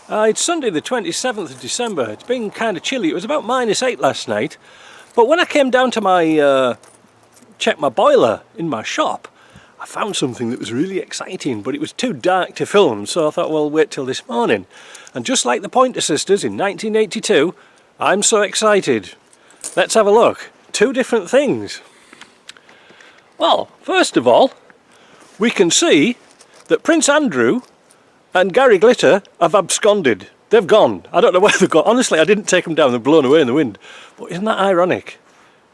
It's Sunday the 27th of December. It's been kind of chilly. It was about -8 last night. But when I came down to check my boiler in my shop, I found something that was really exciting, but it was too dark to film, so I thought, well, wait till this morning. And just like the Pointer Sisters in 1982, I'm so excited. Let's have a look. Two different things. Well, first of all, we can see that Prince Andrew and Gary Glitter have absconded. They've gone. I don't know where they've gone. Honestly, I didn't take them down. They're blown away in the wind. But isn't that ironic?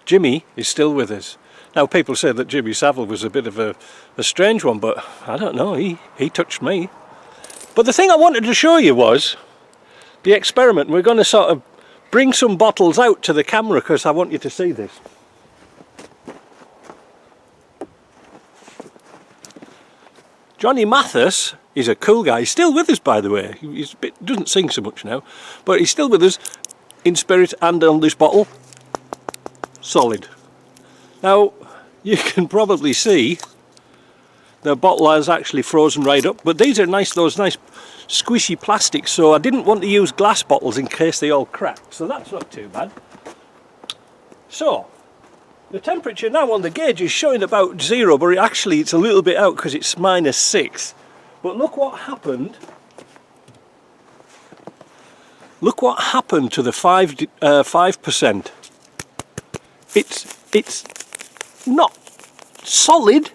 Jimmy is still with us. Now, people say that Jimmy Savile was a bit of a strange one, but I don't know. He touched me. But the thing I wanted to show you was the experiment. We're going to sort of bring some bottles out to the camera because I want you to see this. Johnny Mathis is a cool guy. He's still with us, by the way. He's doesn't sing so much now, but he's still with us in spirit and on this bottle. Solid. Now, you can probably see the bottle has actually frozen right up, but these are those nice squishy plastics, so I didn't want to use glass bottles in case they all crack, so that's not too bad. So, the temperature now on the gauge is showing about 0, but actually it's a little bit out because it's -6. But look what happened. Look what happened to the 5%. It's not solid,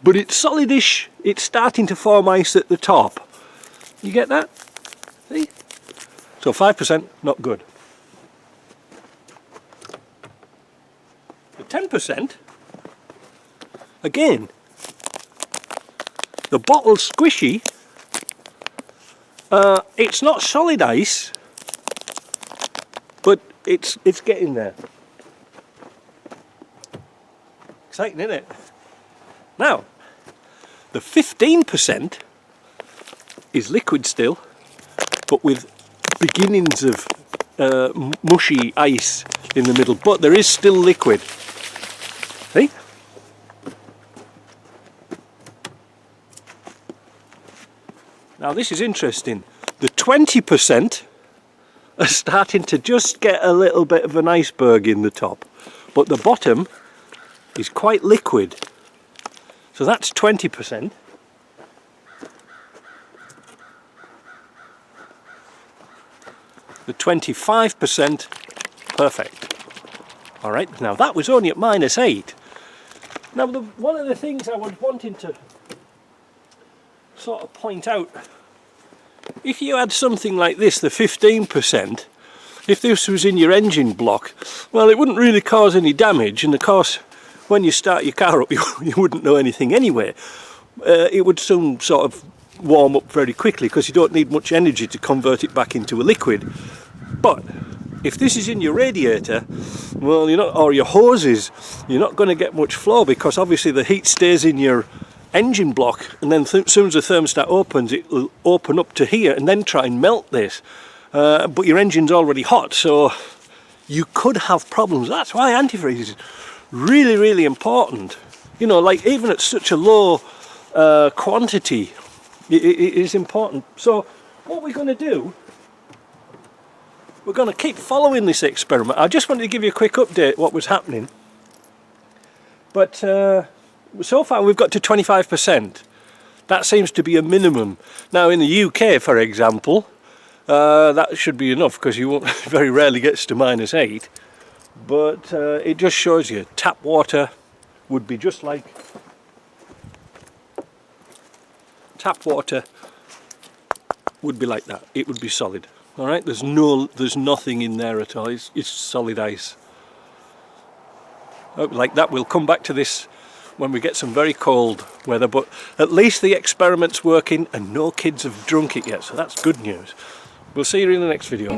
but it's solidish. It's starting to form ice at the top. You get that? See? So 5%, not good. The 10%, again, the bottle's squishy. It's not solid ice, but it's getting there. Exciting, isn't it? Now, the 15% is liquid still, but with beginnings of mushy ice in the middle, but there is still liquid. See? Now this is interesting. The 20% are starting to just get a little bit of an iceberg in the top, but the bottom is quite liquid. So that's 20%. The 25%, perfect. Alright, now that was only at -8. Now one of the things I was wanting to sort of point out, if you had something like this, the 15%, if this was in your engine block, well, it wouldn't really cause any damage, and of course when you start your car up you wouldn't know anything anyway. It would soon sort of warm up very quickly because you don't need much energy to convert it back into a liquid. But if this is in your radiator, well, or your hoses, you're not going to get much flow because obviously the heat stays in your engine block, and then as soon as the thermostat opens, it will open up to here and then try and melt this. But your engine's already hot, so you could have problems. That's why antifreeze is really, really important. Like even at such a low quantity, it is important. So what we're going to do, we're going to keep following this experiment. I just wanted to give you a quick update what was happening. But so far we've got to 25%. That seems to be a minimum. Now in the UK, for example, that should be enough because you won't very rarely gets to -8. But it just shows you tap water would be just like tap water would be like that. It would be solid. All right, there's nothing in there at all. It's solid ice. Like that, we'll come back to this when we get some very cold weather, but at least the experiment's working and no kids have drunk it yet, so that's good news. We'll see you in the next video.